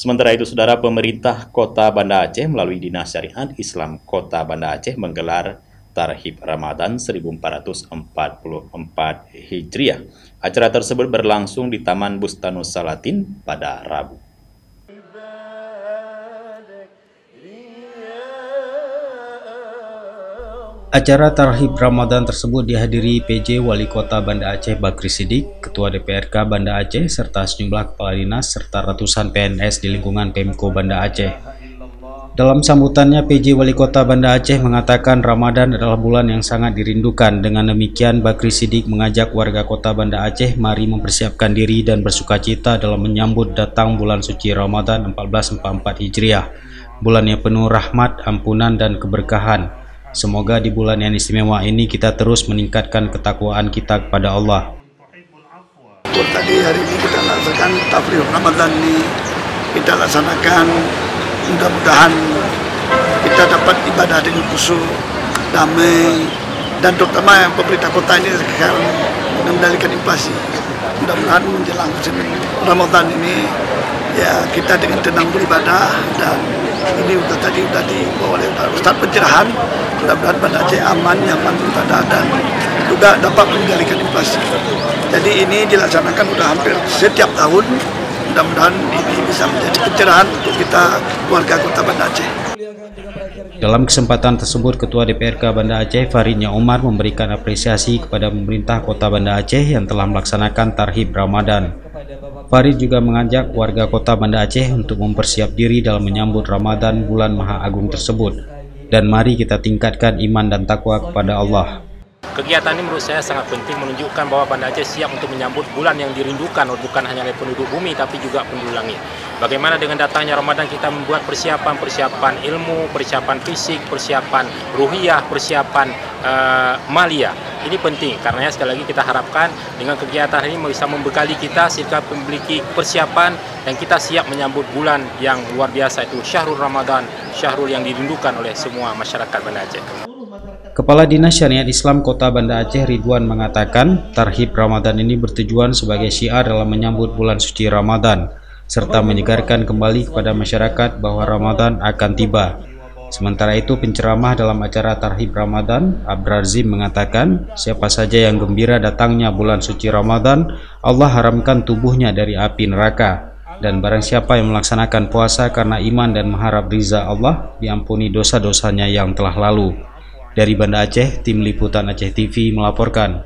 Sementara itu, Saudara, pemerintah Kota Banda Aceh melalui Dinas Syariat Islam Kota Banda Aceh menggelar Tarhib Ramadan 1444 Hijriah. Acara tersebut berlangsung di Taman Bustanus Salatin pada Rabu. Acara Tarhib Ramadan tersebut dihadiri PJ Wali Kota Banda Aceh Bakri Siddiq, Ketua DPRK Banda Aceh, serta sejumlah kepala dinas serta ratusan PNS di lingkungan Pemko Banda Aceh. Dalam sambutannya, PJ Wali Kota Banda Aceh mengatakan Ramadan adalah bulan yang sangat dirindukan. Dengan demikian, Bakri Siddiq mengajak warga Kota Banda Aceh mari mempersiapkan diri dan bersukacita dalam menyambut datang bulan suci Ramadan 1444 Hijriah, bulan yang penuh rahmat, ampunan, dan keberkahan. Semoga di bulan yang istimewa ini kita terus meningkatkan ketakwaan kita kepada Allah. Tadi hari ini kita laksanakan Tarhib Ramadan ini, kita laksanakan, mudah-mudahan kita dapat ibadah dengan khusyuk, damai, dan terutama pemerintah kota ini sekarang mengendalikan inflasi. Mudah-mudahan menjelang musim Ramadan ini ya kita dengan tenang beribadah, dan ini udah dibawa oleh Ustaz pencerahan. Mudah-mudahan Banda Aceh aman, nyaman beribadah, dan juga dapat mengendalikan inflasi. Jadi ini dilaksanakan sudah hampir setiap tahun. Mudah-mudahan ini bisa menjadi pencerahan untuk kita warga Kota Banda Aceh. Dalam kesempatan tersebut, Ketua DPRK Banda Aceh Faridnya Umar memberikan apresiasi kepada pemerintah Kota Banda Aceh yang telah melaksanakan Tarhib Ramadan. Farid juga mengajak warga Kota Banda Aceh untuk mempersiap diri dalam menyambut Ramadan bulan Maha Agung tersebut. Dan mari kita tingkatkan iman dan takwa kepada Allah. Kegiatan ini menurut saya sangat penting, menunjukkan bahwa Banda Aceh siap untuk menyambut bulan yang dirindukan, bukan hanya oleh penduduk bumi tapi juga penduduk langit. Bagaimana dengan datangnya Ramadan kita membuat persiapan ilmu, persiapan fisik, persiapan ruhiyah, persiapan maliyah. Ini penting karena sekali lagi kita harapkan dengan kegiatan ini bisa membekali kita sehingga memiliki persiapan dan kita siap menyambut bulan yang luar biasa, itu Syahrul Ramadan, Syahrul yang dirindukan oleh semua masyarakat Banda Aceh. Kepala Dinas Syariat Islam Kota Banda Aceh Ridwan mengatakan Tarhib Ramadan ini bertujuan sebagai syiar dalam menyambut bulan suci Ramadan, serta menyegarkan kembali kepada masyarakat bahwa Ramadan akan tiba. Sementara itu, penceramah dalam acara Tarhib Ramadan, Abdrazim mengatakan, siapa saja yang gembira datangnya bulan suci Ramadan, Allah haramkan tubuhnya dari api neraka. Dan barang siapa yang melaksanakan puasa karena iman dan mengharap ridha Allah, diampuni dosa-dosanya yang telah lalu. Dari Banda Aceh, Tim Liputan Aceh TV melaporkan.